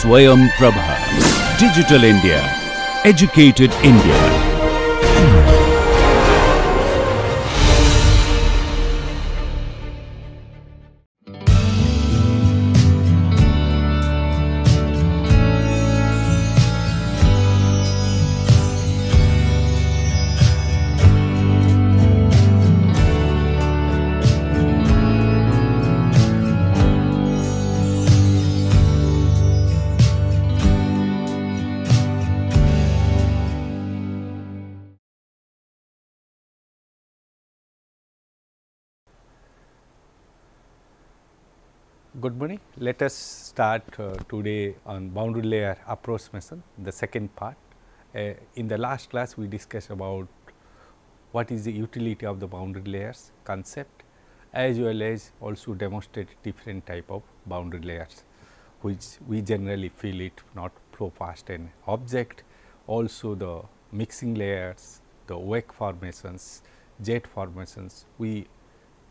Swayam Prabha. Digital India. Educated India. Good morning. Let us start today on boundary layer approximation, the second part. In the last class, we discussed about what is the utility of the boundary layers concept, as well as also demonstrated different type of boundary layers, which we generally feel it not flow past an object, also the mixing layers, the wake formations, jet formations. We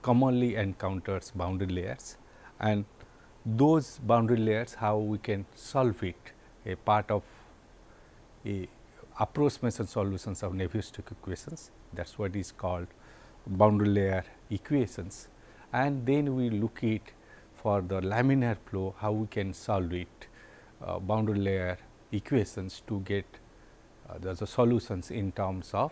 commonly encounters boundary layers, and those boundary layers, how we can solve it, a part of a approximation solutions of Navier-Stokes equations. That is what is called boundary layer equations, and then we look it for the laminar flow, how we can solve it, boundary layer equations to get the solutions in terms of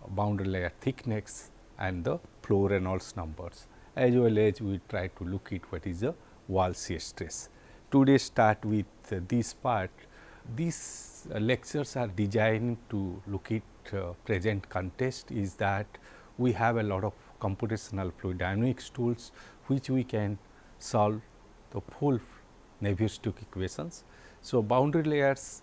boundary layer thickness and the flow Reynolds numbers, as well as we try to look at what is the wall shear stress. Today start with this part. These lectures are designed to look at present context, is that we have a lot of computational fluid dynamics tools, which we can solve the full Navier-Stokes equations. So, boundary layers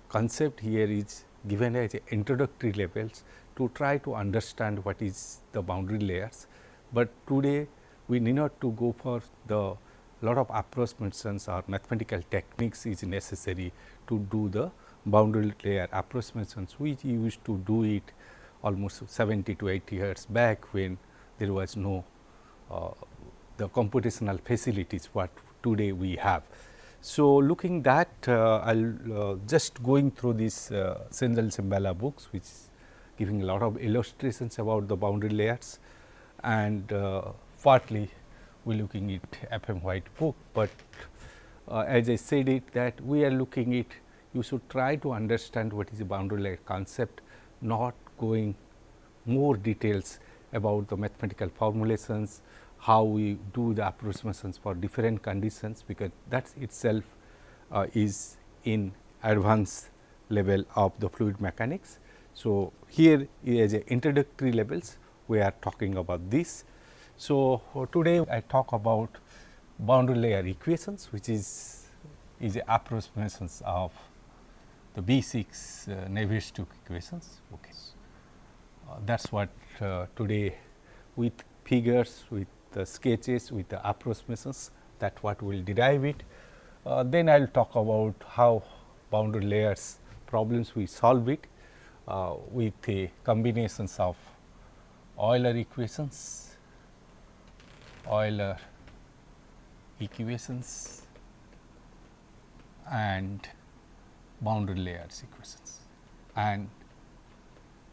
concept here is given as introductory levels to try to understand what is the boundary layers, but today we need not to go for the lot of approximations or mathematical techniques is necessary to do the boundary layer approximations, which used to do it almost 70 to 80 years back, when there was no the computational facilities what today we have. So, looking that I will just going through this Senzel-Simbala books, which is giving a lot of illustrations about the boundary layers, and partly we are looking at FM White book, but as I said it, that we are looking it, you should try to understand what is the boundary layer concept, not going more details about the mathematical formulations, how we do the approximations for different conditions, because that itself is in advanced level of the fluid mechanics. So, here as a introductory levels we are talking about this. So, today I talk about boundary layer equations, which is approximations of the basics Navier-Stokes equations. Okay. That is what today, with figures, with the sketches, with the approximations, that what we will derive it. Then I will talk about how boundary layers problems we solve it with a combinations of Euler equations, and boundary layers equations, and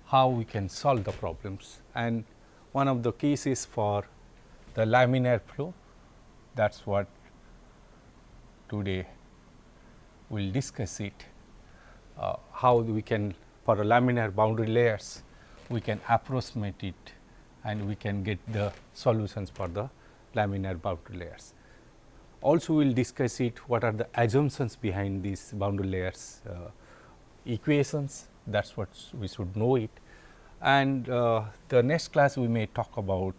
how we can solve the problems. And one of the cases for the laminar flow, that is what today we will discuss it, how we can, for a laminar boundary layers, we can approximate it and we can get the solutions for the laminar boundary layers. Also we will discuss it, what are the assumptions behind these boundary layers equations, that is what we should know it. And the next class we may talk about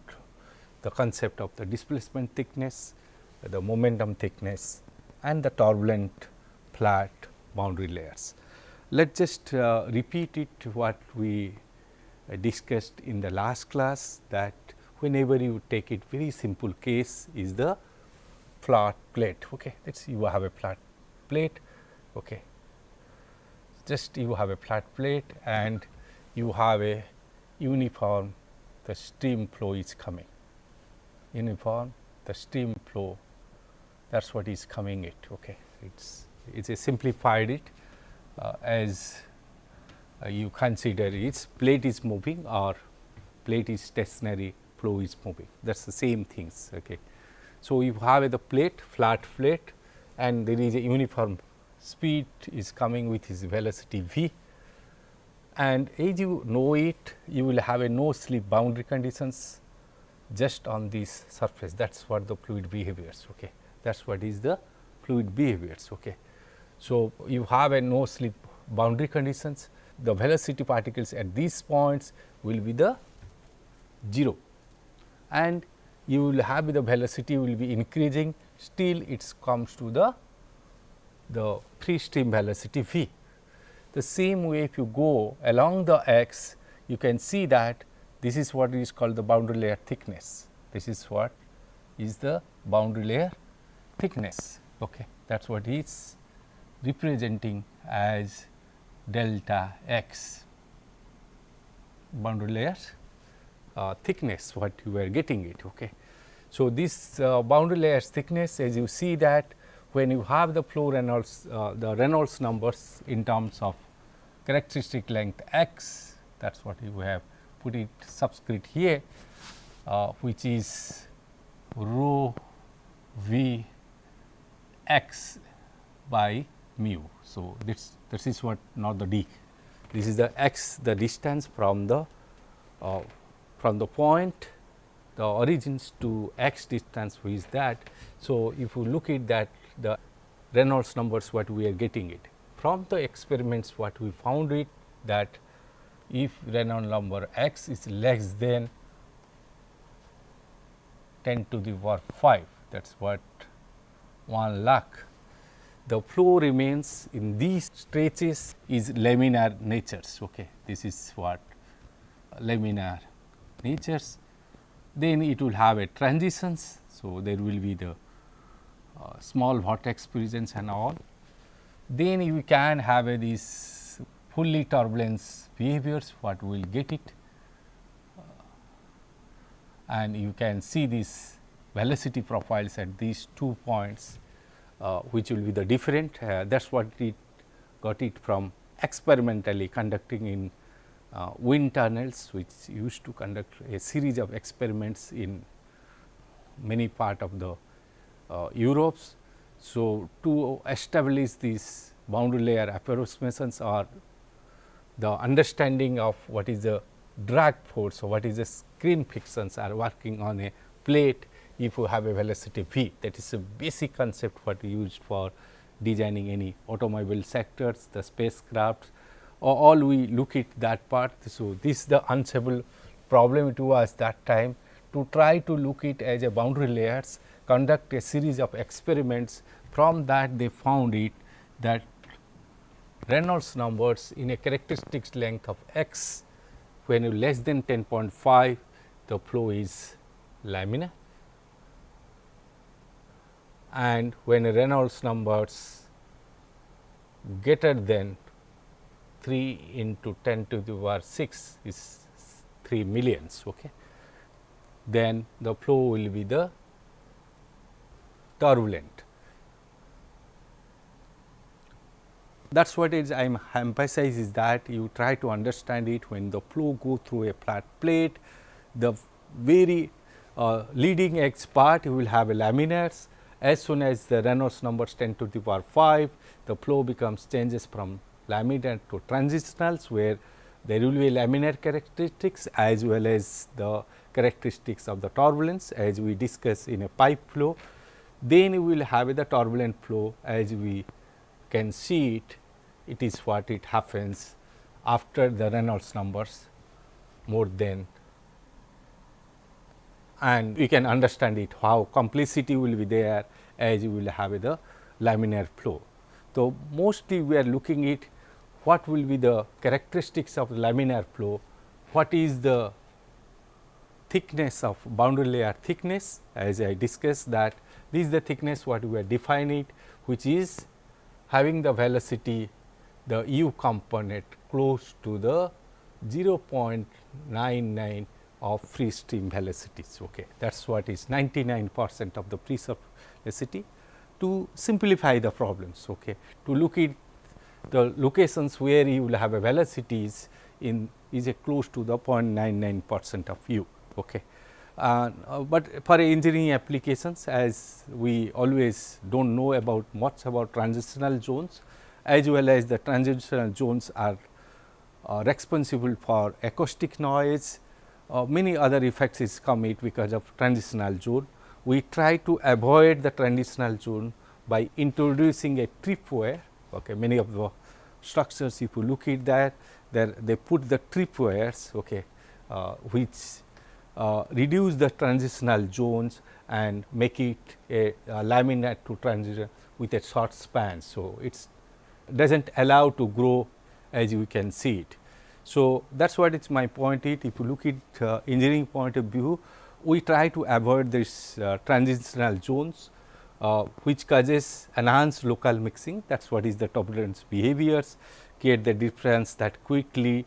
the concept of the displacement thickness, the momentum thickness, and the turbulent flat boundary layers. Let us just repeat it what we discussed in the last class, that whenever you take it, very simple case is the flat plate. Okay. Let us see, you have a flat plate. Okay. Just you have a flat plate and you have a uniform, the stream flow is coming, uniform the stream flow, that is what is coming it. Okay. It is It's a simplified it as you consider its plate is moving or plate is stationary, flow is moving. That is the same things. Okay. So, you have the plate, flat plate, and there is a uniform speed is coming with its velocity v, and as you know it, you will have a no slip boundary conditions just on this surface. That is what the fluid behaviors. Okay. That is what is the fluid behaviors. Okay. So, you have a no slip boundary conditions, the velocity particles at these points will be the 0, and you will have the velocity will be increasing, still it comes to the free stream velocity v. The same way, if you go along the x, you can see that this is what is called the boundary layer thickness. This is what is the boundary layer thickness. Okay. That is what is representing as delta x, boundary layer thickness, what you were getting it. Okay. So, this boundary layers thickness, as you see that when you have the flow Reynolds, the Reynolds numbers in terms of characteristic length x, that is what you have put it subscript here, which is rho v x by mu. So, this is what, not the d, this is the x, the distance from the point, the origins to x distance is that. So, if you look at that, the Reynolds numbers what we are getting it from the experiments, what we found it that if Reynolds number x is less than 10 to the power 5, that is what 1 lakh, the flow remains in these stretches is laminar natures. Okay. This is what laminar natures. Then it will have a transitions. So, there will be the small vortex presence and all. Then you can have these fully turbulence behaviors, what we will get it, and you can see these velocity profiles at these 2 points, which will be the different. That is what it got it from experimentally conducting in wind tunnels, which used to conduct a series of experiments in many part of the Europes. So, to establish these boundary layer approximations or the understanding of what is the drag force or what is the screen frictions are working on a plate if you have a velocity v. That is a basic concept what used for designing any automobile sectors, the spacecraft, all we look at that part. So, this is the unstable problem it was that time to try to look it as a boundary layers, conduct a series of experiments. From that they found it that Reynolds numbers in a characteristic length of x, when you less than 10.5, the flow is laminar, and when Reynolds numbers greater than 3 into 10 to the power 6 is 3 millions, okay, then the flow will be the turbulent. That is what is I am emphasize is that you try to understand it when the flow go through a flat plate, the very leading edge part you will have a laminars. As soon as the Reynolds numbers 10 to the power 5, the flow becomes changes from laminar to transitionals, where there will be laminar characteristics as well as the characteristics of the turbulence as we discuss in a pipe flow. Then you will have the turbulent flow as we can see it, it is what it happens after the Reynolds numbers more than, and we can understand it how complexity will be there as you will have the laminar flow. So, mostly we are looking at what will be the characteristics of laminar flow, what is the thickness of boundary layer thickness, as I discussed that this is the thickness what we are defining it, which is having the velocity the u component close to the 0.99 of free stream velocities. Okay. That is what is 99% of the free surface velocity. to simplify the problems, okay, to look at the locations where you will have a velocities in is a close to the 0.99% of u. Okay. But for engineering applications, as we always do not know about much about transitional zones, as well as the transitional zones are responsible for acoustic noise, many other effects is commit because of transitional zone. We try to avoid the transitional zone by introducing a tripwire. Okay, many of the structures, if you look at that, there they put the tripwires, okay, which reduce the transitional zones and make it a laminate to transition with a short span. So, it does not allow to grow as you can see it. So, that is what is my point it. If you look at engineering point of view, we try to avoid this transitional zones, which causes enhanced local mixing. That is what is the turbulence behaviors, create the difference that quickly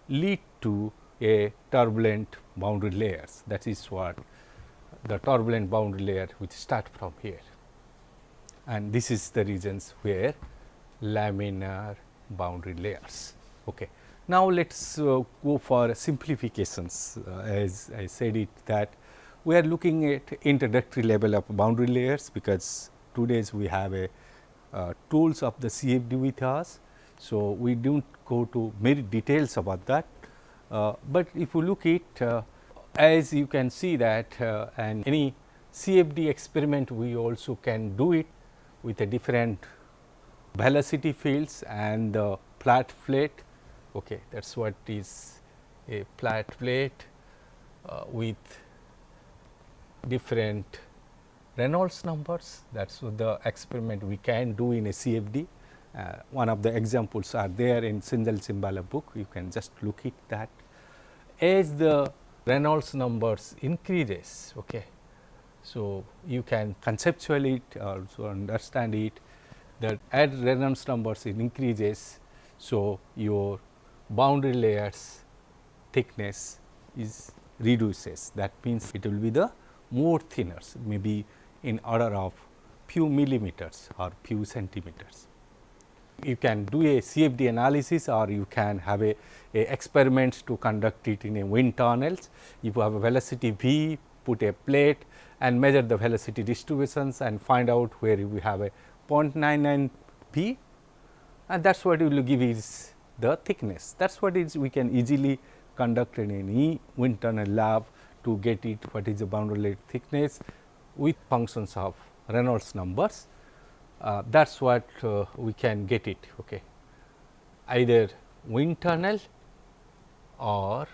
lead to a turbulent boundary layers. That is what the turbulent boundary layer which start from here, and this is the regions where laminar boundary layers. Okay. Now, let us go for simplifications. As I said it that we are looking at introductory level of boundary layers, because today's we have a tools of the CFD with us. So, we do not go to many details about that, but if you look at as you can see that and any CFD experiment we also can do it with a different velocity fields and the flat plate. Okay, that is what is a flat plate with different Reynolds numbers. That is the experiment we can do in a CFD. One of the examples are there in Singhal-Simbala book, you can just look at that. As the Reynolds numbers increases, okay, so you can conceptually also understand it that as Reynolds numbers increases, so your boundary layers thickness is reduces. That means, it will be the more thinners, maybe in order of few millimeters or few centimeters. You can do a CFD analysis, or you can have a experiments to conduct it in a wind tunnels. If you have a velocity v, put a plate and measure the velocity distributions and find out where we have a 0.99 v, and that is what will give is the thickness. That is what is we can easily conduct in any wind tunnel lab to get it what is the boundary layer thickness with functions of Reynolds numbers. That is what we can get it, okay, either wind tunnel or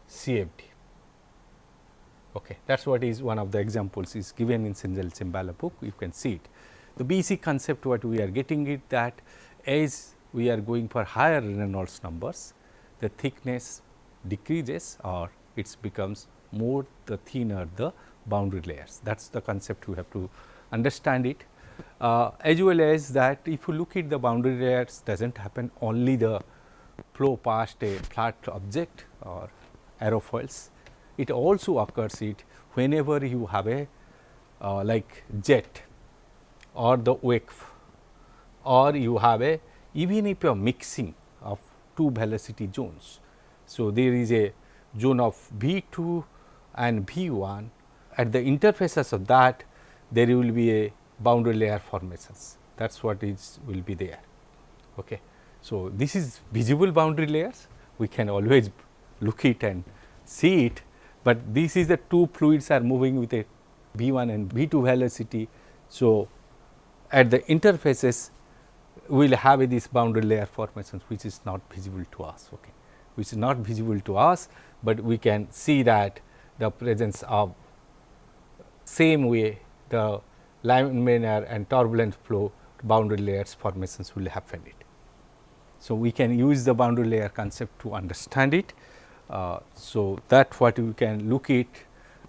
CFD. Okay. That is what is one of the examples is given in Singhal-Simbala book, you can see it. The basic concept what we are getting it that as we are going for higher Reynolds numbers, the thickness decreases or it becomes more the thinner the boundary layers. That is the concept we have to understand it. As well as that if you look at the boundary layers does not happen only the flow past a flat object or aerofoils, it also occurs it whenever you have a like jet or the wake, or you have a even if you are mixing of two velocity zones. So, there is a zone of V 2 and V 1, at the interfaces of that there will be a boundary layer formations. That is what is will be there. Okay. So, this is visible boundary layers, we can always look it and see it, but this is the two fluids are moving with a V 1 and V 2 velocity. So, at the interfaces we will have this boundary layer formations which is not visible to us, okay, which is not visible to us, but we can see that the presence of same way the laminar and turbulent flow boundary layers formations will happen it. So, we can use the boundary layer concept to understand it. So, that what we can look at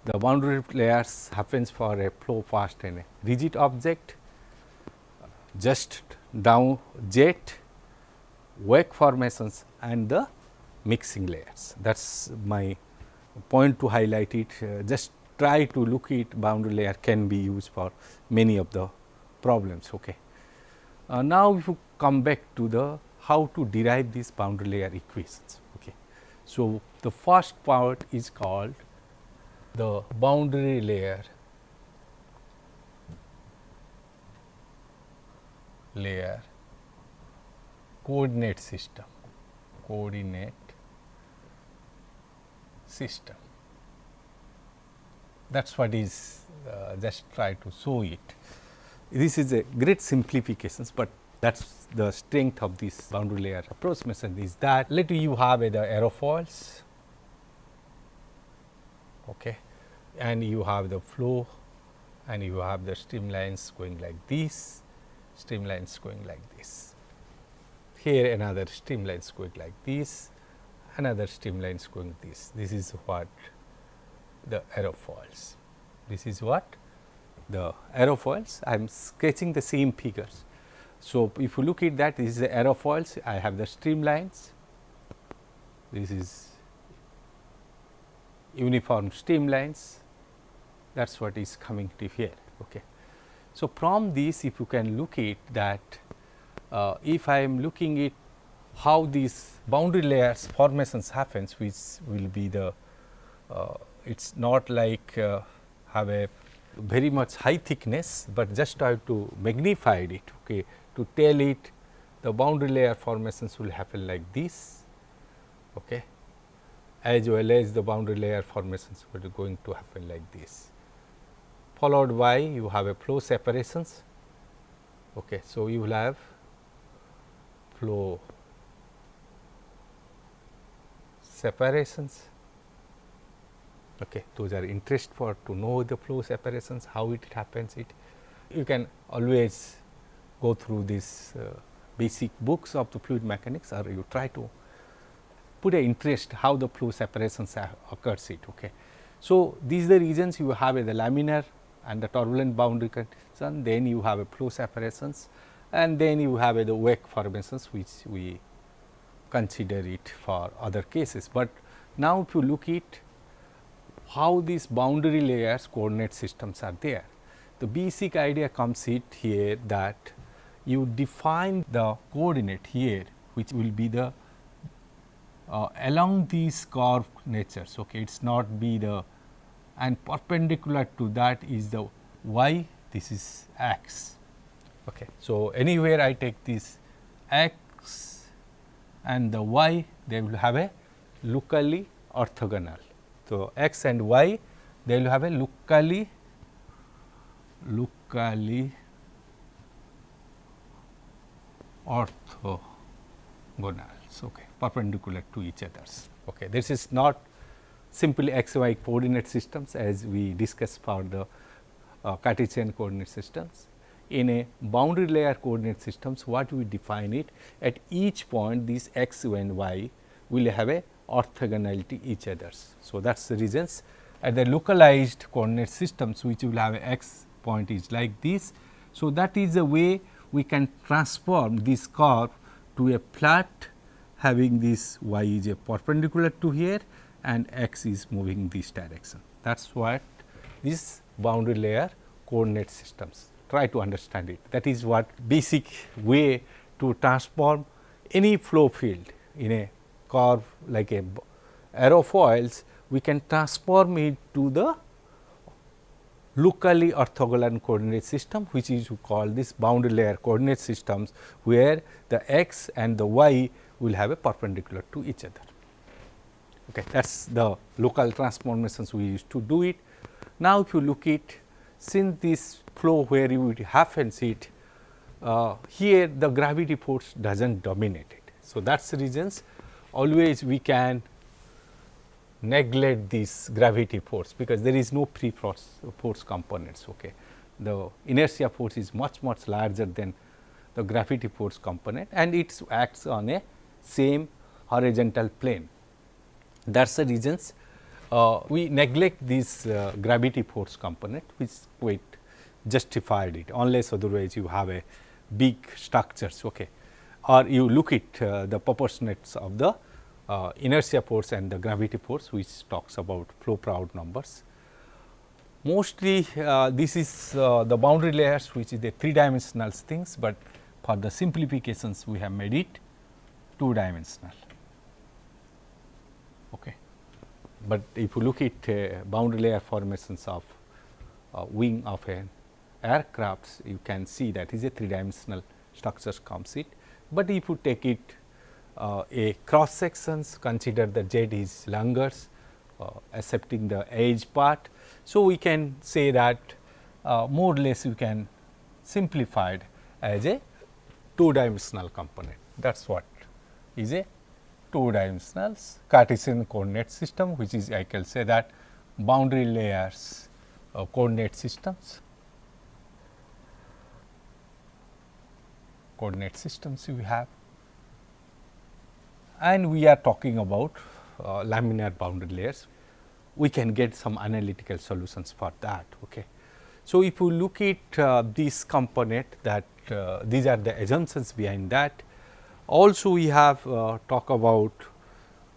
the boundary layers happens for a flow past and a rigid object, just down jet, wake formations and the mixing layers. That is my point to highlight it. Just try to look at boundary layer can be used for many of the problems. Okay. Now, if you come back to the how to derive these boundary layer equations. Okay. So, the first part is called the boundary layer coordinate system. That is what is just try to show it. This is a great simplifications, but that is the strength of this boundary layer approximation is that let you have the aerofoils, okay, and you have the flow and you have the streamlines going like this, streamlines going like this. Here another streamlines going like this, another streamlines going this. This is what the aerofoils. This is what the aerofoils. I am sketching the same figures. So, if you look at that, this is the aerofoils. I have the streamlines. This is uniform streamlines. That is what is coming to here. Okay. So, from this, if you can look at that, if I am looking at how these boundary layers formations happens, which will be the it is not like have a very much high thickness, but just have to magnify it, okay, to tell it the boundary layer formations will happen like this, okay, as well as the boundary layer formations will be going to happen like this, followed by you have a flow separations. Okay. So, you will have flow separations. Okay. Those are interest for to know the flow separations, how it happens. You can always go through these basic books of the fluid mechanics, or you try to put a interest how the flow separations occurs it. Okay. So, these are the reasons you have the laminar and the turbulent boundary condition, then you have a flow separations, and then you have the wake formations, which we consider it for other cases. But now, if you look at how these boundary layers coordinate systems are there, the basic idea comes it here that you define the coordinate here, which will be the along these curved natures. Okay. It is not be the, and perpendicular to that is the y, this is x. Okay. So, anywhere I take this x and the y, they will have a locally orthogonal. So, x and y, they will have a locally orthogonals, okay, perpendicular to each others. Okay. This is not simply x y coordinate systems as we discussed for the Cartesian coordinate systems. In a boundary layer coordinate systems, what we define it, at each point these x and y will have a orthogonality each others. So, that is the reasons at the localized coordinate systems, which will have a x point is like this. So, that is the way we can transform this curve to a flat having this y is a perpendicular to here and x is moving this direction. That is what this boundary layer coordinate systems, try to understand it. That is what basic way to transform any flow field in a curve like a aerofoils, we can transform it to the locally orthogonal coordinate system, which is called this boundary layer coordinate systems, where the x and the y will have a perpendicular to each other. Okay. That is the local transformations we used to do it. Now, if you look at, since this flow where it happens it, here the gravity force does not dominate it. So, that is the reasons always we can neglect this gravity force, because there is no free force components. Okay. The inertia force is much larger than the gravity force component, and it acts on a same horizontal plane. That is the reasons we neglect this gravity force component, which quite justified it, unless otherwise you have a big structures, okay, or you look at the proportionates of the inertia force and the gravity force, which talks about flow proud numbers. Mostly this is the boundary layers which is the 3-dimensional things, but for the simplifications we have made it 2-dimensional. Okay. But if you look at boundary layer formations of wing of an aircraft, you can see that is a 3-dimensional structure comes it. But if you take it a cross sections, consider the Z is longer, accepting the edge part. So, we can say that more or less you can simplify it as a 2-dimensional component. That is what is a 2-dimensional Cartesian coordinate system, which is I can say that boundary layers coordinate systems. Coordinate systems we have, and we are talking about laminar boundary layers. We can get some analytical solutions for that. Okay. So, if you look at this component, that these are the assumptions behind that. Also, we have talk about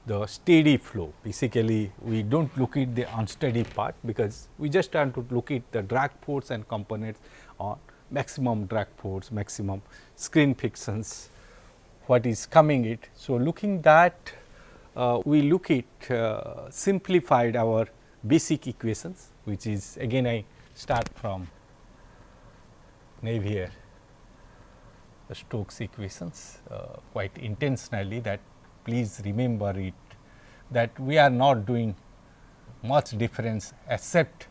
the steady flow. Basically, we do not look at the unsteady part, because we just want to look at the drag force and components on maximum drag force, maximum screen frictions, what is coming it. So, looking that we look at simplified our basic equations, which is again I start from Navier Stokes equations quite intentionally, that please remember it, that we are not doing much difference except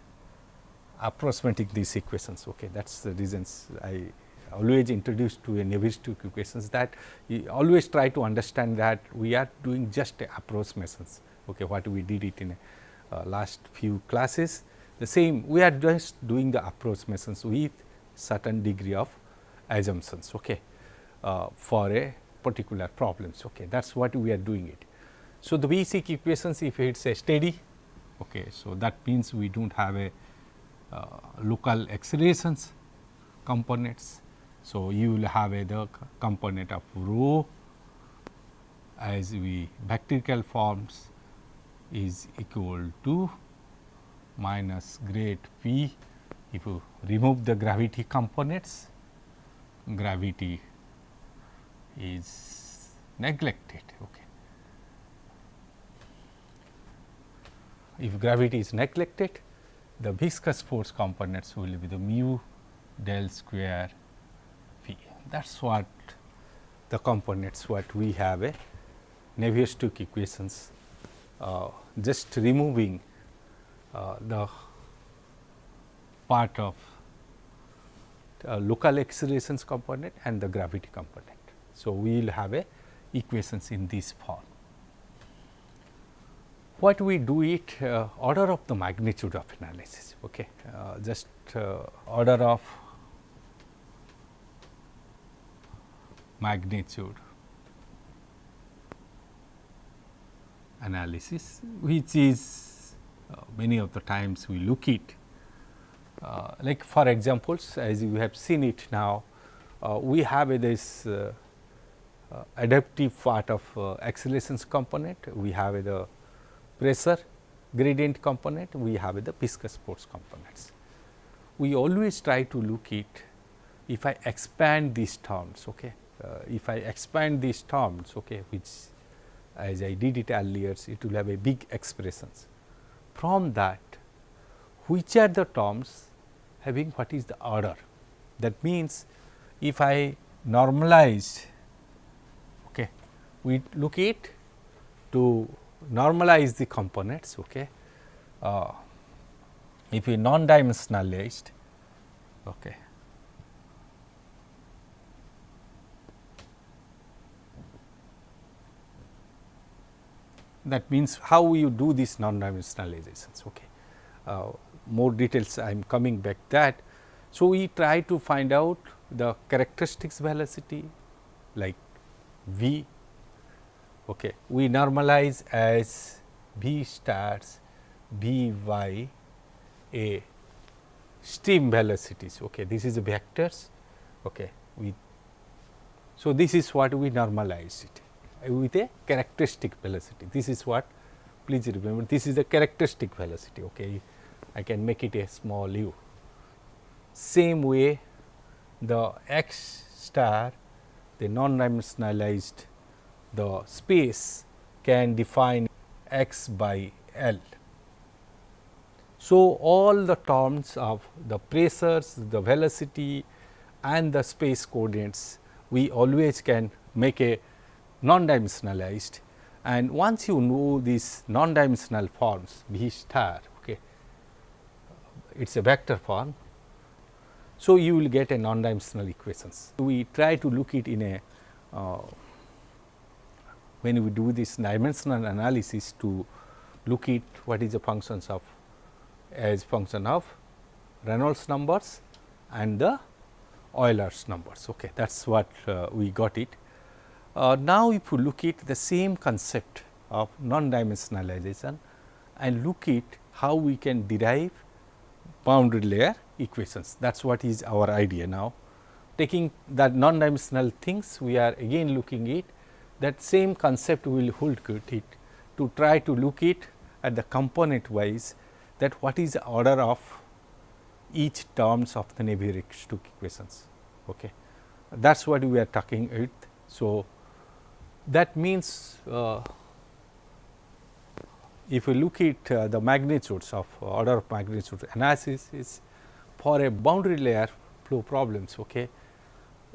approximating these equations. Okay. That is the reasons I always introduce to a Navier-Stokes equations, that you always try to understand that we are doing just approximations. Okay. What we did it in last few classes, the same we are just doing the approximations with certain degree of assumptions. Okay. For a particular problems. Okay. That is what we are doing it. So, the basic equations, if it is a steady, okay, so that means we do not have a local accelerations components. So, you will have the component of rho as we vectorial forms is equal to minus grade p. If you remove the gravity components, gravity is neglected. Okay. If gravity is neglected, the viscous force components will be the mu del square v. That is what the components what we have a Navier-Stokes equations, just removing the part of local accelerations component and the gravity component. So, we will have a equations in this form. What we do it order of the magnitude of analysis. Okay. Just order of magnitude analysis, which is many of the times we look it like for examples, as you have seen it now, we have this adaptive part of accelerations component, we have the pressure gradient component, we have the viscous force components. We always try to look it if I expand these terms. Okay. If I expand these terms, okay, which as I did it earlier, it will have a big expressions. From that, which are the terms having what is the order? That means, if I normalize, okay, we look it to normalize the components. Okay. If we non-dimensionalized, okay, that means how you do this non-dimensionalizations. Okay. More details I am coming back that. So, we try to find out the characteristics velocity like v. Okay. We normalize as v stars b y a stream velocities. Okay. This is the vectors. Okay. So, this is what we normalize it with a characteristic velocity. This is what, please remember, this is the characteristic velocity. Okay. I can make it a small u. Same way the x star, the non-dimensionalized the space can define x by L. So, all the terms of the pressures, the velocity and the space coordinates, we always can make a non-dimensionalized, and once you know these non-dimensional forms V star, okay, it is a vector form. So, you will get a non-dimensional equations. We try to look it in a when we do this dimensional analysis to look at what is the functions of as function of Reynolds numbers and the Euler's numbers. Okay, that is what we got it. Now, if you look at the same concept of non-dimensionalization and look at how we can derive boundary layer equations, that is what is our idea now. Taking that non-dimensional things, we are again looking at that same concept we will hold it to try to look at the component wise, that what is the order of each terms of the Navier-Stokes equations. Okay. That is what we are talking about. So, that means if we look at the magnitudes of order of magnitude analysis is for a boundary layer flow problems, okay,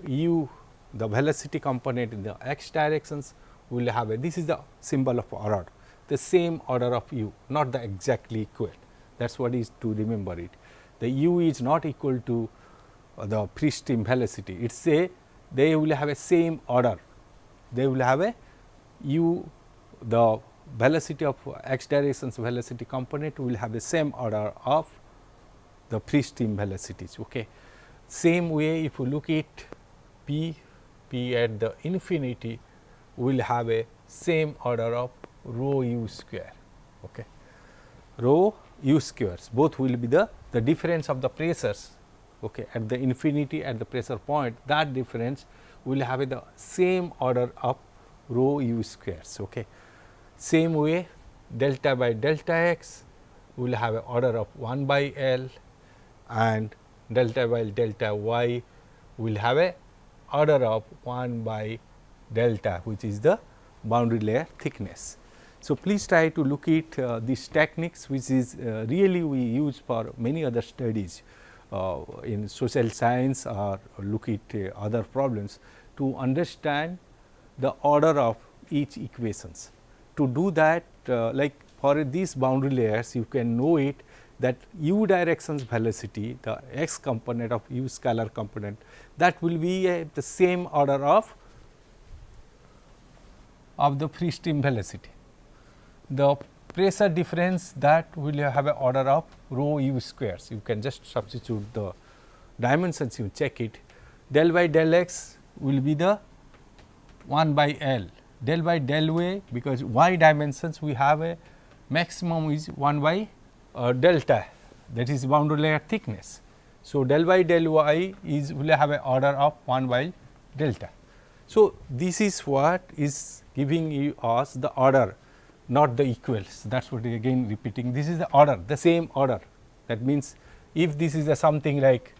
u the velocity component in the x directions will have a, this is the symbol of order, the same order of u, not the exactly equal. That is what is to remember it. The u is not equal to the free stream velocity, it is a they will have a same order, they will have a u the velocity of x directions velocity component will have the same order of the free stream velocities. Okay. Same way if you look at p at the infinity will have a same order of rho u square. Okay. Rho u squares both will be the difference of the pressures, okay, at the infinity at the pressure point, that difference will have the same order of rho u squares. Okay. Same way delta by delta x will have an order of 1 by L and delta by delta y will have a order of 1 by delta, which is the boundary layer thickness. So, please try to look at these techniques, which is really we use for many other studies in social science or look at other problems to understand the order of each equations. To do that, like for these boundary layers, you can know it that u directions velocity, the x component of u scalar component, that will be the same order of the free stream velocity. The pressure difference, that will have an order of rho u squares. You can just substitute the dimensions, you check it. Del by del x will be the 1 by L, del by del y, because y dimensions we have a maximum is 1 by delta, that is boundary layer thickness. So, del by del y is will have an order of 1 by delta. So, this is what is giving you us the order, not the equals. That is what again repeating, this is the order, the same order. That means, if this is a something like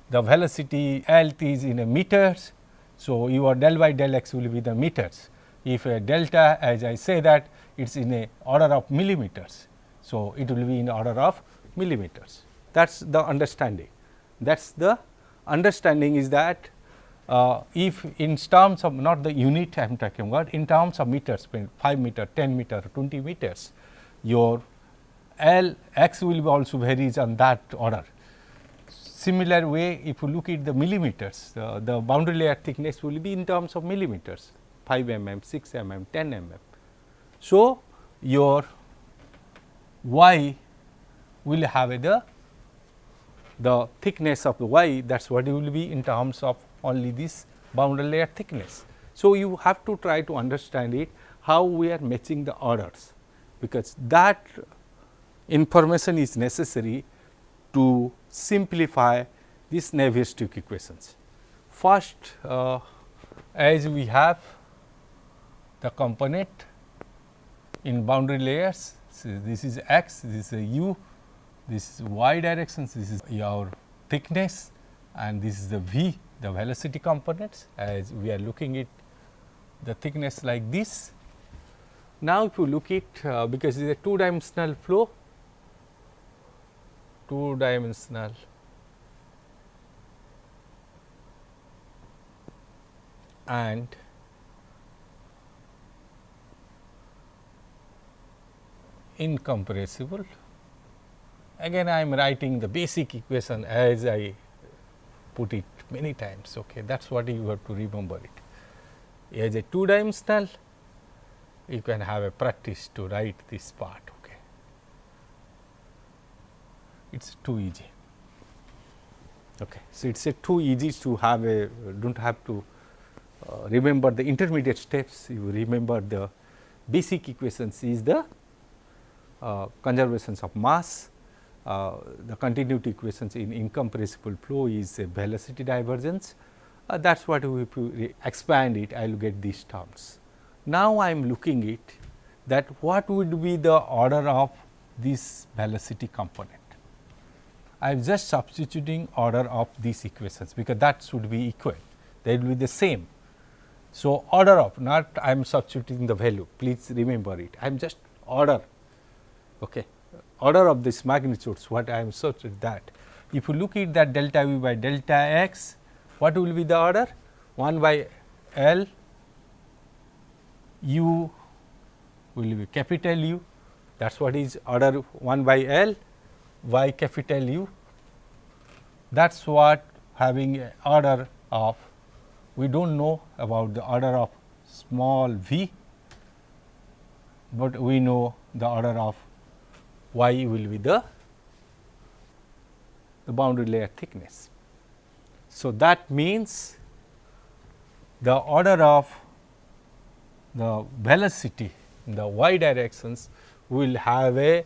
the velocity L is in a meters, so your del by del x will be the meters. If a delta, as I say that it is in a order of millimeters, so it will be in order of millimeters. That is the understanding. That is the understanding is that if in terms of not the unit I am talking about, in terms of meters, 5 meter, 10 meter, 20 meters, your L x will be also varies on that order. Similar way, if you look at the millimeters, the boundary layer thickness will be in terms of millimeters, 5 mm, 6 mm, 10 mm. So, your y will have the thickness of the y, that is what it will be in terms of only this boundary layer thickness. So, you have to try to understand it how we are matching the orders, because that information is necessary to simplify these Navier-Stokes equations. First, as we have the component in boundary layers, so this is x, this is u, this is y directions, this is your thickness, and this is the v, the velocity components, as we are looking at the thickness like this. Now, if you look at because it is a two-dimensional flow, two-dimensional and incompressible. Again, I am writing the basic equation as I put it many times. Okay, that is what you have to remember it. As a two-dimensional, you can have a practice to write this part. Okay, it is too easy. Okay, so it is too easy to have a do not have to remember the intermediate steps. You remember the basic equations is the conservations of mass. The continuity equations in incompressible flow is a velocity divergence. That is what we, if you expand it, I will get these terms. Now, I am looking at that what would be the order of this velocity component. I am just substituting order of these equations, because that should be equal, they will be the same. So, order of, not I am substituting the value, please remember it, I am just order. Okay. Order of this magnitudes, what I am substituting that. If you look at that delta v by delta x, what will be the order? 1 by L u will be capital U, that is what is order 1 by L y capital U. That is what having a order of, we do not know about the order of small v, but we know the order of y will be the boundary layer thickness. So, that means the order of the velocity in the y directions will have a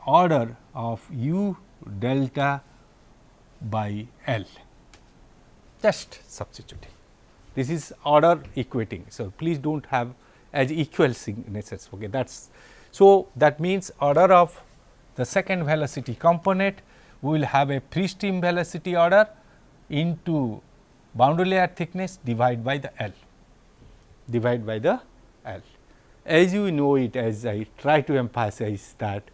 order of u delta by L, just substituting. This is order equating. So, please do not have as equal signatures. Okay, that is so, that means order of the second velocity component, we will have a free stream velocity order into boundary layer thickness divided by the L, divided by the L. As you know it, as I try to emphasize that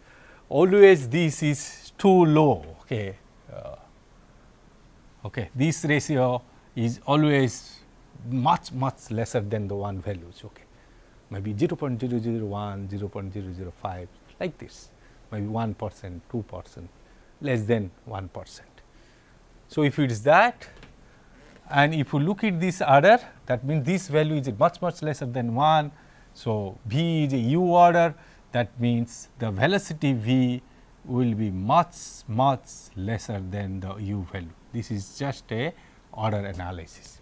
always this is too low. Okay. This ratio is always much lesser than the one values. Okay. Maybe 0.001, 0.005 like this, maybe 1%, 2%, less than 1%. So, if it is that, and if you look at this order, that means this value is much lesser than 1. So, v is a u order, that means the velocity v will be much lesser than the u value. This is just a order analysis.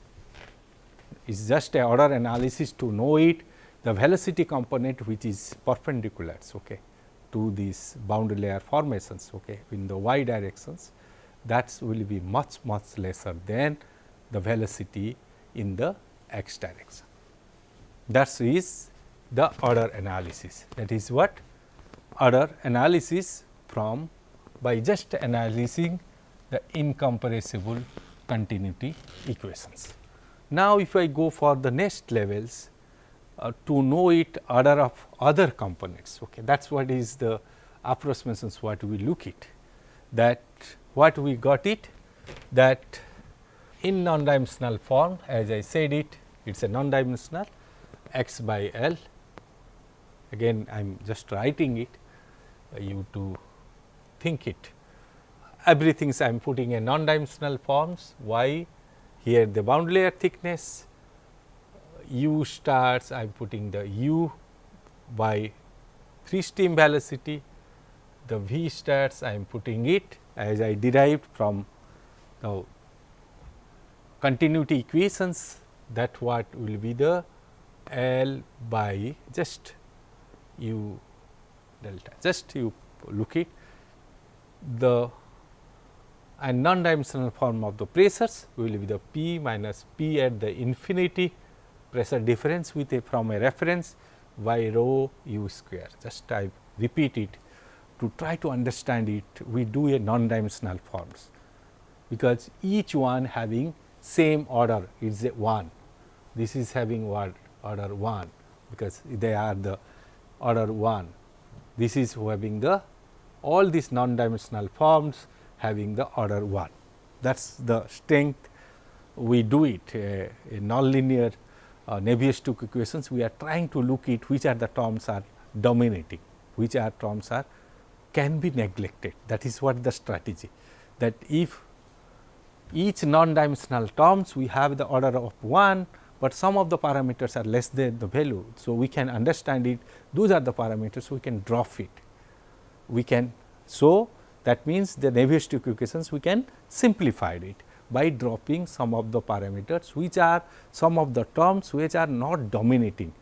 It is just a order analysis to know it. The velocity component which is perpendicular to these boundary layer formations in the y directions, that will be much lesser than the velocity in the x direction. That is the order analysis. That is what order analysis from by just analyzing the incompressible continuity equations. Now, if I go for the next levels, to know it order of other components, that is what is the approximations what we look at, that what we got it, that in non-dimensional form, as I said it is a non-dimensional x by L. Again I am just writing it, you to think it, everything I am putting a non-dimensional forms, y, here the boundary layer thickness, u stars I am putting the u by free stream velocity, the v stars I am putting it as I derived from the continuity equations, that what will be the L by just u delta, just you look at the and non-dimensional form of the pressures will be the P minus P at the infinity pressure difference with a from a reference y rho u square, just I repeat it to try to understand it, we do a non-dimensional forms, because each one having same order is a 1. This is having what order 1, because they are the order 1. This is having the all these non-dimensional forms having the order 1. That is the strength we do it. A nonlinear Navier-Stokes equations, we are trying to look at which are the terms are dominating, which are terms are can be neglected. That is what the strategy, that if each non-dimensional terms we have the order of 1, but some of the parameters are less than the value. So, we can understand it, those are the parameters, we can drop it. We can, so that means the Navier-Stokes equations we can simplify it by dropping some of the parameters, which are some of the terms which are not dominating,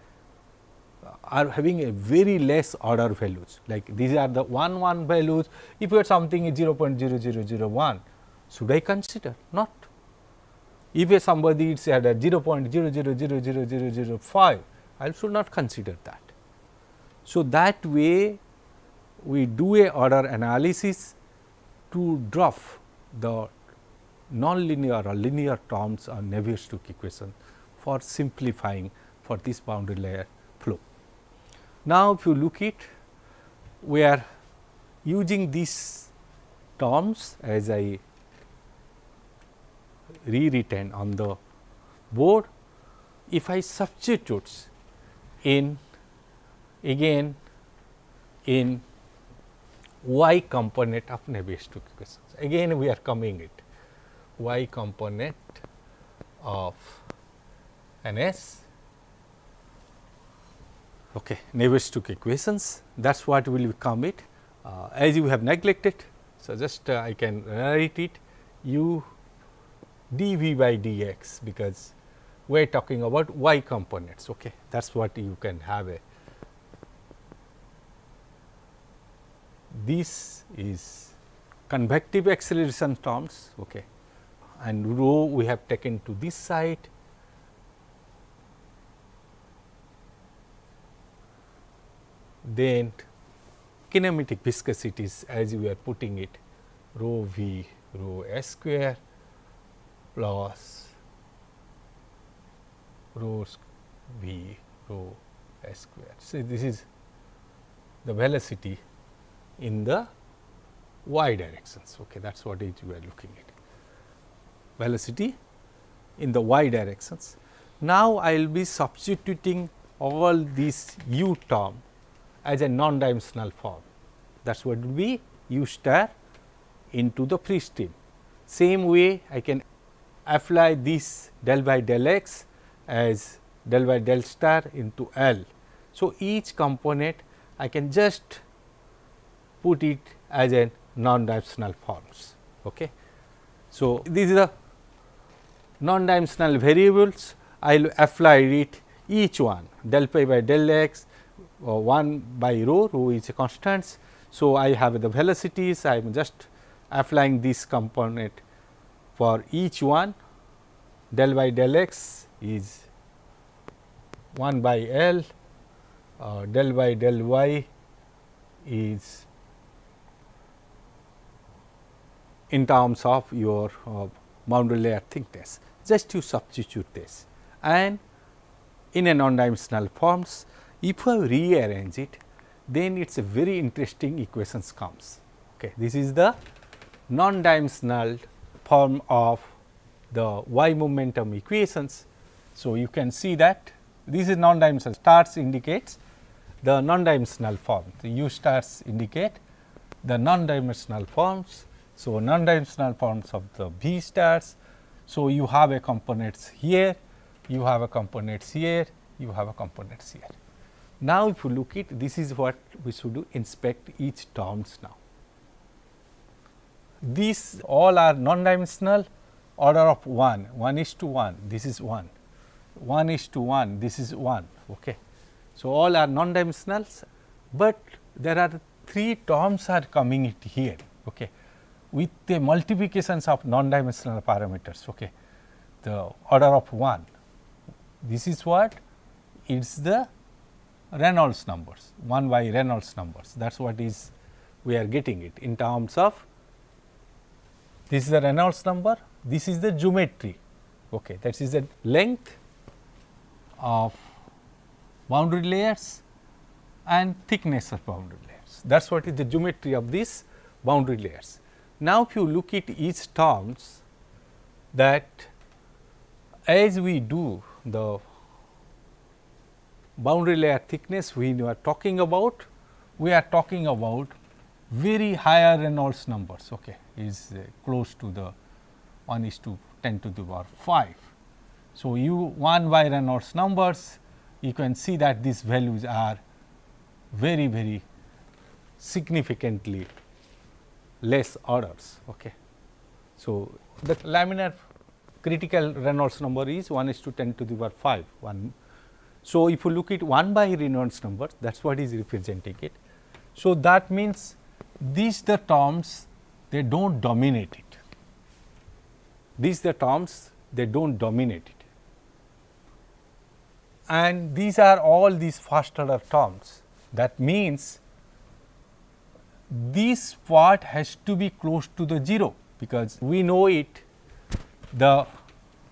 are having a very less order values, like these are the 1 values. If you have something is 0.0001, should I consider? Not. If somebody is at 0.000005, I should not consider that. So, that way we do a order analysis to drop the nonlinear or linear terms on Navier-Stokes equation for simplifying for this boundary layer flow. Now, if you look at, we are using these terms as I rewritten on the board. If I substitute in again in y component of Navier-Stokes equations, again we are coming it y component of NS, okay, Navier-Stokes equations, that is what will become it. As you have neglected, so just I can write it u dv by dx, because we are talking about y components. Okay, that is what you can have a. This is convective acceleration terms, okay, and rho we have taken to this side. Then kinematic viscosities, as we are putting it, rho v rho s square plus rho v rho s square. So, this is the velocity in the y directions. Okay, that is what we are looking at, velocity in the y directions. Now, I will be substituting all these u term as a non-dimensional form. That is what will be u star into the free stream. Same way I can apply this del by del x as del by del star into L. So, each component I can just put it as a non-dimensional forms. Okay. So, these are the non-dimensional variables, I will apply it each one del pi by del x, 1 by rho, rho is a constant. So, I have the velocities, I am just applying this component for each one. Del by del x is 1 by L, del by del y is in terms of your boundary layer thickness. Just you substitute this, and in a non-dimensional forms, if you rearrange it, then it is a very interesting equations comes. Okay. This is the non-dimensional form of the y momentum equations. So, you can see that this is non-dimensional, stars indicates the non-dimensional form, the u stars indicate the non-dimensional forms. So, non-dimensional forms of the v stars. So, you have a components here, you have a components here, you have a components here. Now, if you look at, this is what we should do, inspect each terms now. These all are non-dimensional, order of 1, 1 is to 1, this is 1, 1 is to 1, this is 1. Okay. So, all are non-dimensionals, but there are 3 terms are coming it here. Okay. With the multiplications of non-dimensional parameters, okay, the order of 1. This is what? It is the Reynolds numbers, 1 by Reynolds numbers, that is what is we are getting it in terms of this is the Reynolds number, this is the geometry, okay. That is the length of boundary layers and thickness of boundary layers. That is what is the geometry of these boundary layers. Now, if you look at each terms, that as we do the boundary layer thickness we are talking about, very higher Reynolds numbers, okay, is close to the 1:10 to the power 5. So, you 1 by Reynolds numbers, you can see that these values are very significantly less orders. Okay. So, the laminar critical Reynolds number is 1:10 to the power 5. So, if you look at 1 by Reynolds number, that is what is representing it. So, that means these the terms they do not dominate it, these the terms they do not dominate it, and these are all these first order terms. That means, this part has to be close to the 0, because we know it the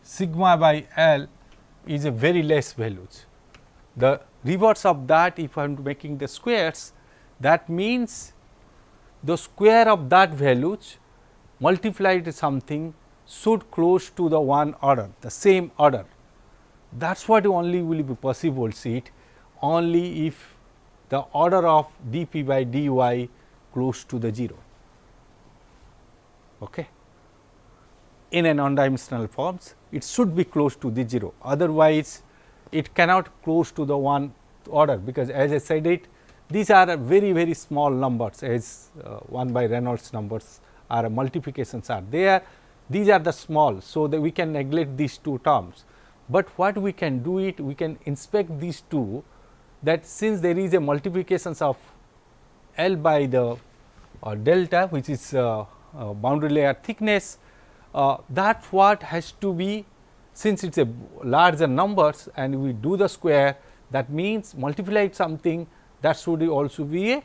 sigma by L is a very less values. The reverse of that, if I am making the squares, that means the square of that values multiplied something should close to the one order, the same order. That is what only will be possible, see it only if the order of dp by dy close to the 0. Okay. In a non-dimensional forms, it should be close to the 0, otherwise it cannot close to the one order, because as I said it, these are very small numbers, as 1 by Reynolds numbers are multiplications are there, these are the small. So, that we can neglect these two terms, but what we can do it, we can inspect these two, that since there is a multiplications of L by the delta, which is boundary layer thickness, that what has to be, since it is a larger numbers and we do the square, that means multiplied something that should also be a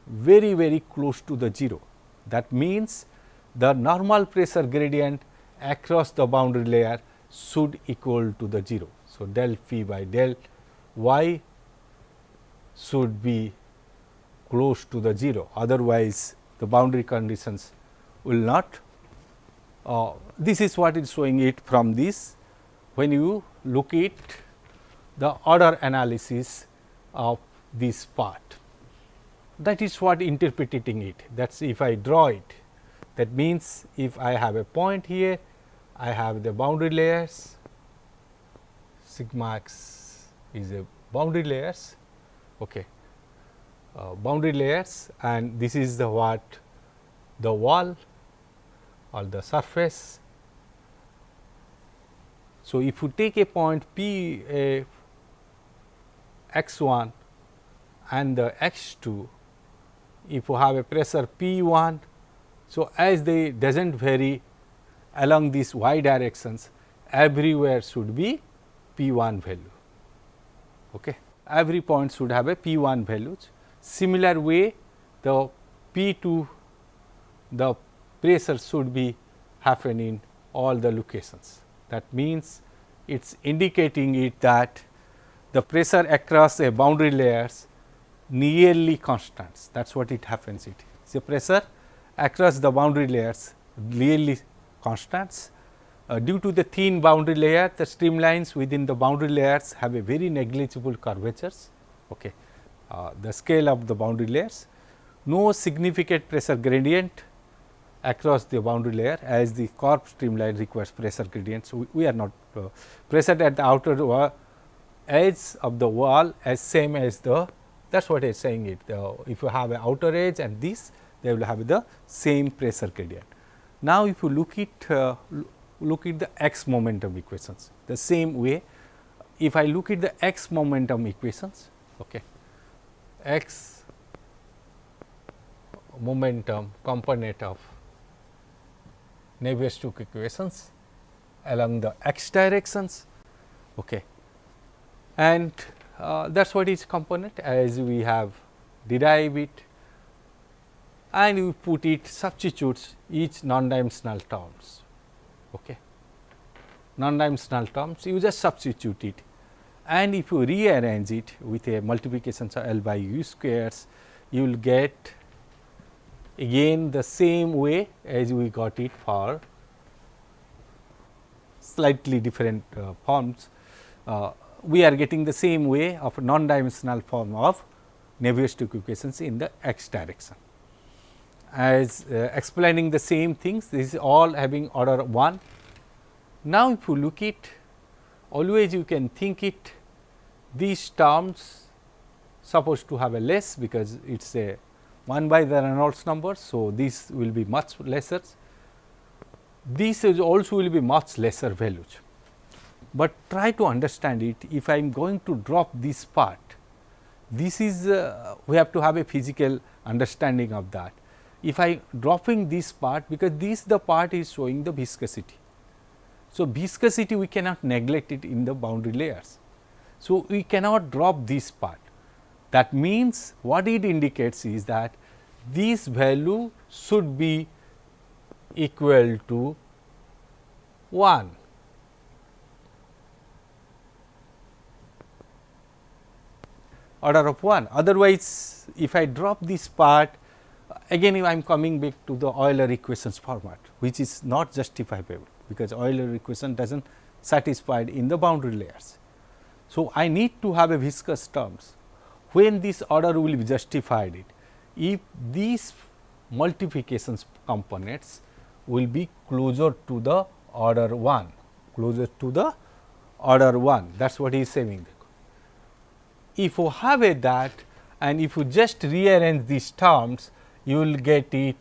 very close to the 0. That means, the normal pressure gradient across the boundary layer should equal to the 0. So, del phi by del y should be close to the 0, otherwise the boundary conditions will not. This is what is showing it from this, when you look at the order analysis of this part. That is what interpreting it, that is if I draw it, that means if I have a point here, I have the boundary layers, sigma x is a boundary layers, okay, boundary layers, and this is the what, the wall or the surface. So, if you take a point P x 1 and the x 2, if you have a pressure P 1, so as they does not vary along these y directions, everywhere should be P 1 value. Okay. Every point should have a P 1 values. Similar way, the P 2, the pressure should be happen in all the locations. That means, it is indicating it that the pressure across a boundary layers nearly constants. That is what it happens. It is a pressure across the boundary layers nearly constants. Due to the thin boundary layer, the streamlines within the boundary layers have a very negligible curvatures. Okay. The scale of the boundary layers, no significant pressure gradient across the boundary layer, as the curved streamline requires pressure gradient. So, we are not pressure at the outer edge of the wall as same as the, that is what I am saying it. If you have an outer edge and this, they will have the same pressure gradient. Now, if you look at the x momentum equations, the same way, if I look at the x momentum equations, okay, x momentum component of Navier-Stokes equations along the x directions, okay, and that is what is component as we have derived it, and you put it substitutes each non-dimensional terms. Okay. Non-dimensional terms you just substitute it, and if you rearrange it with a multiplication of L by u squares, you will get again the same way as we got it for slightly different forms. We are getting the same way of non-dimensional form of Navier-Stokes equations in the x direction. As explaining the same things, this is all having order 1. Now, if you look it, always you can think it, these terms supposed to have a less, because it is a 1 by the Reynolds number. So, this will be much lesser, this is also will be much lesser values, but try to understand it. If I am going to drop this part, this is we have to have a physical understanding of that. If I dropping this part, because this the part is showing the viscosity. So, viscosity we cannot neglect it in the boundary layers. So, we cannot drop this part. That means, what it indicates is that this value should be equal to 1. Order of 1. Otherwise, if I drop this part, again I am coming back to the Euler equations format, which is not justifiable, because Euler equation does not satisfy in the boundary layers. So, I need to have a viscous terms when this order will be justified it, if these multiplications components will be closer to the order 1, closer to the order 1, that is what he is saying. If you have a that, and if you just rearrange these terms, you will get it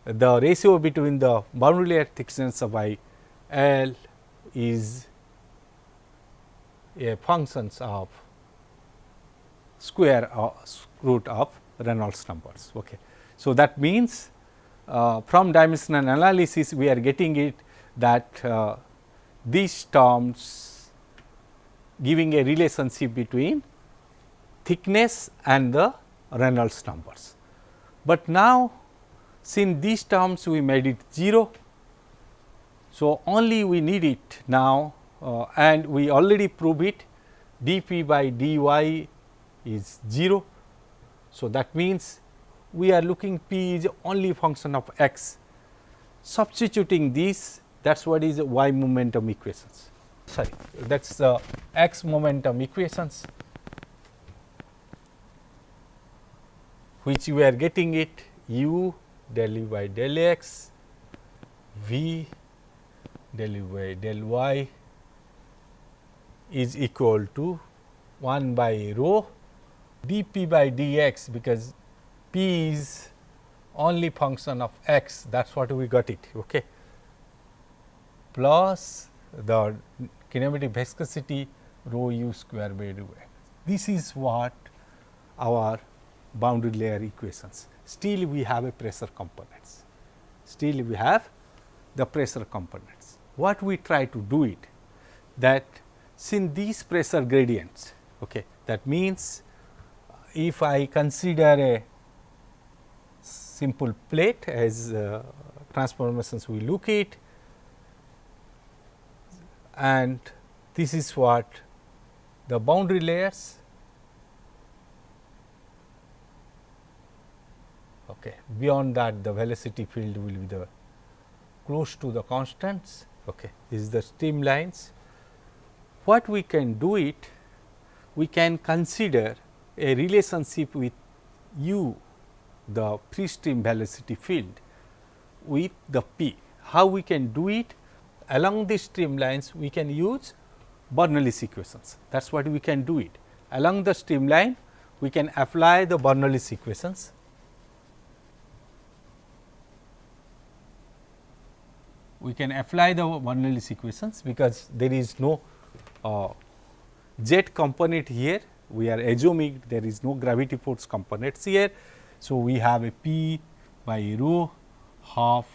the ratio between the boundary layer thickness by L is a function of square root of Reynolds numbers. Okay. So, that means, from dimensional analysis we are getting it that these terms giving a relationship between thickness and the Reynolds numbers. But now, since these terms we made it 0, so only we need it now, and we already prove it, dp by dy is 0. So, that means, we are looking p is only function of x. Substituting this, that is what is y momentum equations, sorry, that is x momentum equations, which we are getting it u del u by del x, v del u by del y is equal to 1 by rho dp by dx, because p is only function of x, that is what we got it, okay, plus the kinematic viscosity rho u square by rho x. This is what our boundary layer equations. Still we have a pressure components, still we have the pressure components. What we try to do it, that since these pressure gradients, okay, that means, if I consider a simple plate as transformations we look at, and this is what the boundary layers, okay. Beyond that the velocity field will be the close to the constants, okay. This is the streamlines. What we can do it, we can consider a relationship with u, the free stream velocity field, with the p. How we can do it? Along the streamlines we can use Bernoulli's equations, that is what we can do it. Along the streamline we can apply the Bernoulli's equations. We can apply the Bernoulli's equations, because there is no z component here, we are assuming there is no gravity force components here. So, we have a p by rho half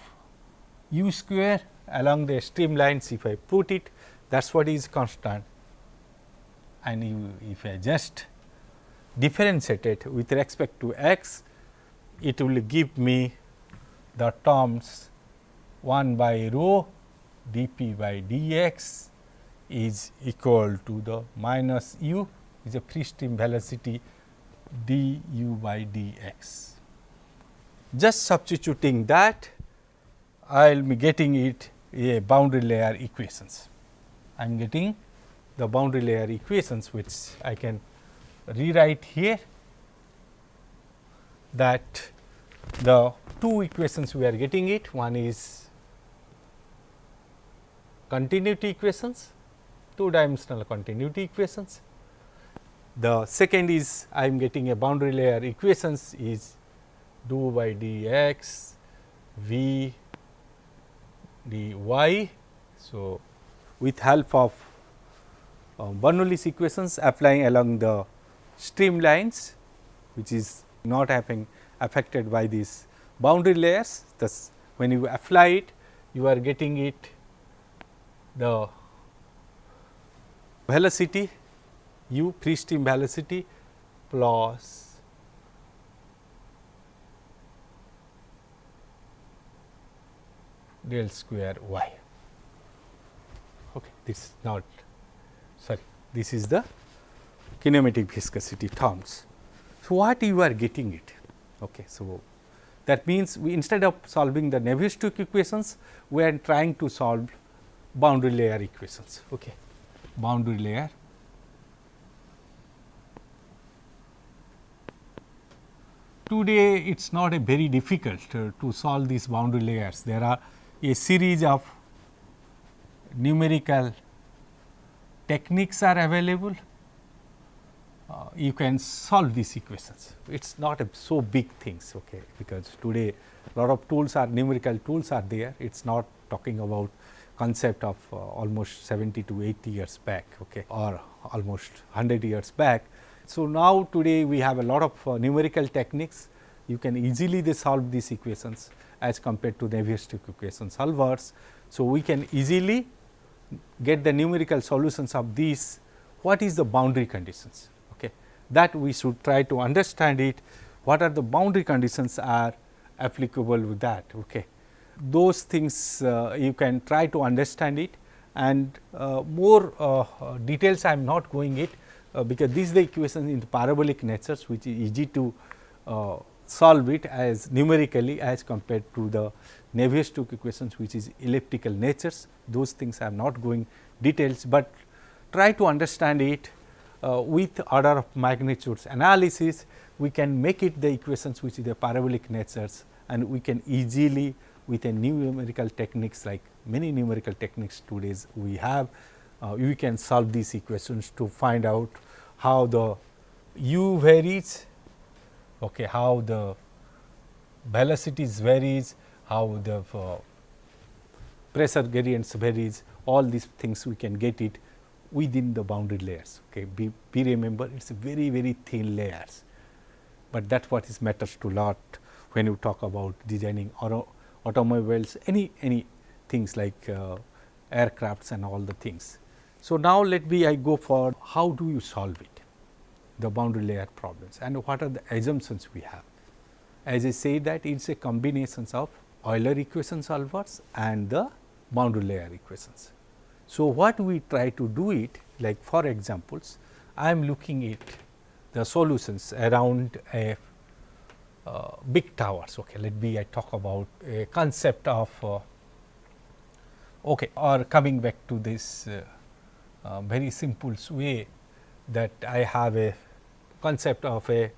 u square along the streamlines. If I put it, that is what is constant, and if I just differentiate it with respect to x, it will give me the terms 1 by rho dp by dx is equal to the minus u is a free stream velocity du by dx. Just substituting that, I will be getting it a boundary layer equations. I am getting the boundary layer equations, which I can rewrite here, that the two equations we are getting it, one is continuity equations, two dimensional continuity equations. The second is I am getting a boundary layer equations is du by dx v dy. So, with help of Bernoulli's equations applying along the streamlines, which is not having affected by these boundary layers. Thus, when you apply it, you are getting it the velocity u free stream velocity plus del square y. Okay, this is not sorry, this is the kinematic viscosity terms. So, what you are getting it? Okay, so, that means we instead of solving the Navier-Stokes equations, we are trying to solve boundary layer equations. Okay. Boundary layer today it is not a very difficult to solve these boundary layers. There are a series of numerical techniques are available. You can solve these equations. It is not a so big things, okay, because today lot of tools are numerical tools are there. It is not talking about concept of almost 70 to 80 years back, okay, or almost 100 years back. So, now today we have a lot of numerical techniques. You can easily solve these equations as compared to Navier-Stokes equation solvers. So, we can easily get the numerical solutions of these. What is the boundary conditions? Okay, that we should try to understand it. What are the boundary conditions are applicable with that? Okay, those things you can try to understand it, and more details I am not going it. Because these are the equations in the parabolic natures, which is easy to solve it as numerically as compared to the Navier-Stokes equations, which is elliptical natures. Those things I am not going details, but try to understand it with order of magnitudes analysis. We can make it the equations which is the parabolic natures, and we can easily with a numerical techniques, like many numerical techniques today we have, we can solve these equations to find out how the u varies, okay, how the velocities varies, how the pressure gradients varies. All these things we can get it within the boundary layers. Okay, be remember it is very very thin layers, but that what is matters to lot when you talk about designing automobiles, any things like aircrafts and all the things. So, now let me I go for how do you solve it, the boundary layer problems, and what are the assumptions we have. As I say that it is a combination of Euler equation solvers and the boundary layer equations. So, what we try to do it, like for examples, I am looking at the solutions around a big towers. Okay, let me I talk about a concept of okay, or coming back to this very simple way that I have a concept of a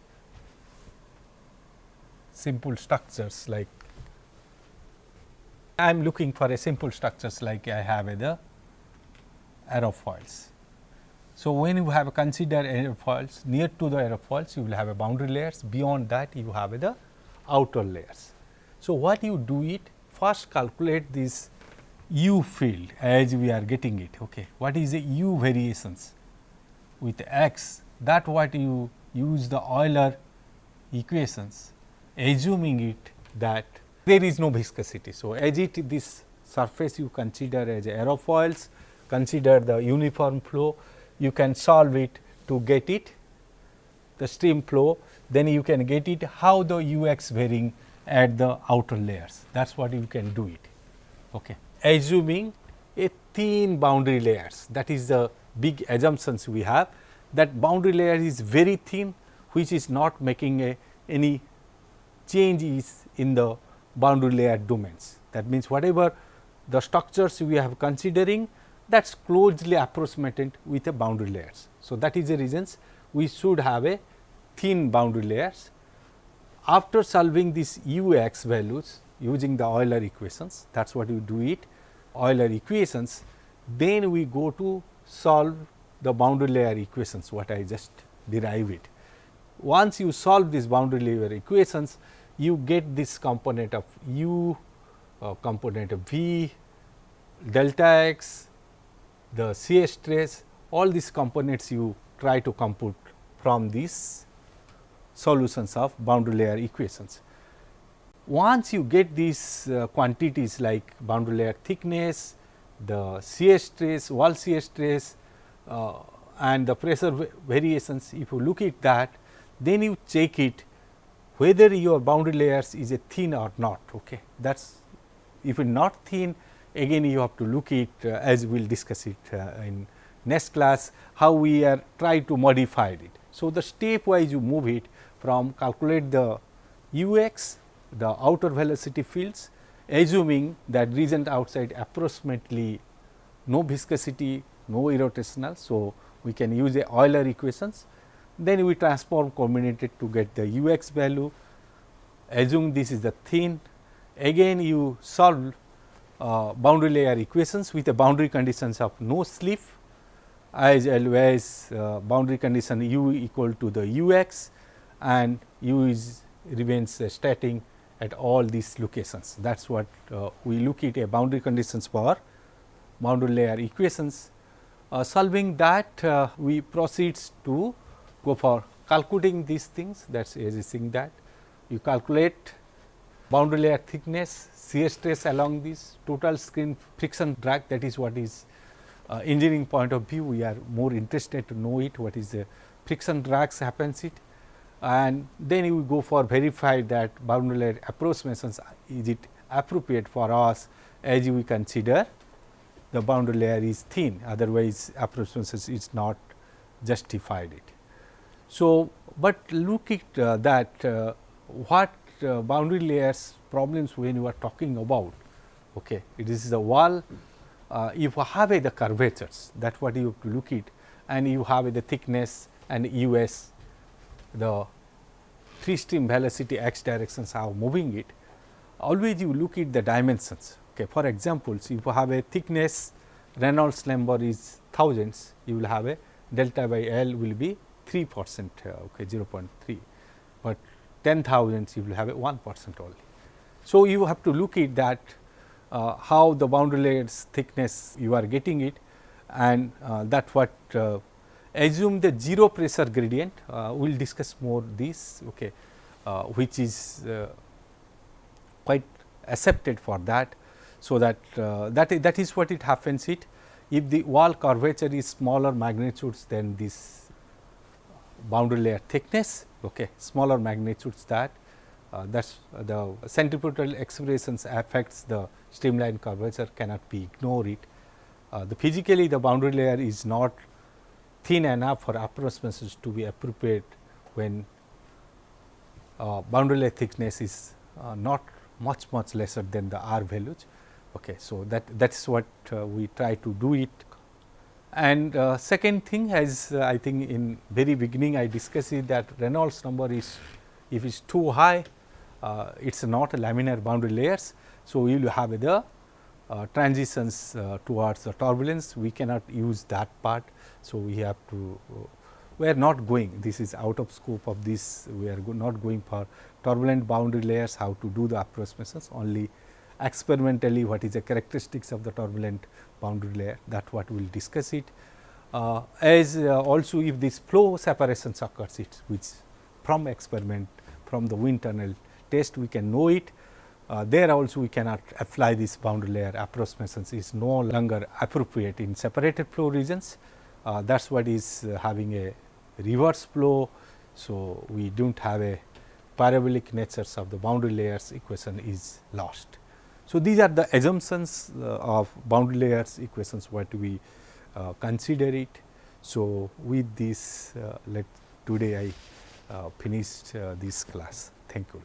simple structures, like I am looking for a simple structures like I have the aerofoils. So, when you have consider aerofoils, near to the aerofoils you will have a boundary layers, beyond that you have the outer layers. So, what you do it, first calculate this u field as we are getting it. Okay. What is the u variations with x, that what you use the Euler equations, assuming it that there is no viscosity. So, as it this surface you consider as aerofoils, consider the uniform flow, you can solve it to get it the stream flow, then you can get it how the UX varying at the outer layers. That is what you can do it. Okay. Assuming a thin boundary layers, that is the big assumptions we have, that boundary layer is very thin, which is not making any changes in the boundary layer domains. That means, whatever the structures we have considering, that is closely approximated with the boundary layers. So, that is the reasons we should have a thin boundary layers. After solving these UX values using the Euler equations, that is what you do it, Euler equations, then we go to solve the boundary layer equations, what I just derived it. Once you solve these boundary layer equations, you get this component of u, component of v, delta x, the shear stress, all these components you try to compute from these solutions of boundary layer equations. Once you get these quantities like boundary layer thickness, the shear stress, wall shear stress and the pressure variations, if you look at that, then you check it whether your boundary layers is a thin or not. Okay. That is, if it not thin, again you have to look at as we will discuss it in next class, how we are try to modify it. So, the stepwise you move it from calculate the UX, the outer velocity fields, assuming that region outside approximately no viscosity, no irrotational. So, we can use the Euler equations, then we transform combinated to get the UX value, assume this is the thin, again you solve boundary layer equations with the boundary conditions of no slip as always boundary condition u equal to the UX and u is remains static at all these locations. That is what we look at a boundary conditions for boundary layer equations. Solving that we proceed to go for calculating these things, that is assuming that you calculate boundary layer thickness, shear stress along this, total screen friction drag, that is what is engineering point of view, we are more interested to know it, what is the friction drags happens it, and then you go for verify that boundary layer approximations, is it appropriate for us as we consider the boundary layer is thin, otherwise approximations is not justified it. So, but look at that what boundary layers problems when you are talking about. Okay. It is the wall, if you have the curvatures, that is what you have to look at, and you have the thickness and US, the free stream velocity x directions how moving it, always you look at the dimensions. Okay. For example, if you have a thickness Reynolds number is thousands, you will have a delta by L will be 3%, okay, 0.3, but 10,000 you will have a 1% only. So, you have to look at that how the boundary layers thickness you are getting it, and that what assume the zero pressure gradient, we will discuss more this, okay, which is quite accepted for that. So, that that is what it happens it, if the wall curvature is smaller magnitudes than this boundary layer thickness, okay, smaller magnitudes that is the centripetal expressions affects the streamline curvature cannot be ignored it. The physically the boundary layer is not thin enough for approximations to be appropriate when boundary layer thickness is not much lesser than the R values. Okay. So, that is what we try to do it. And second thing, as I think in very beginning I discussed it, that Reynolds number is, if it is too high, it is not a laminar boundary layers. So, we will have the transitions towards the turbulence, we cannot use that part. So, we have to we are not going, this is out of scope of this, we are not going for turbulent boundary layers, how to do the approximations, only experimentally what is the characteristics of the turbulent boundary layer, that what we will discuss it. As also if this flow separations occurs, it which from experiment, from the wind tunnel test we can know it, there also we cannot apply this boundary layer approximations, is no longer appropriate in separated flow regions. That is what is having a reverse flow, So, we do not have a parabolic natures of the boundary layers equation is lost. So, these are the assumptions of boundary layers equations what we consider it. So, with this let today I finished this class. Thank you.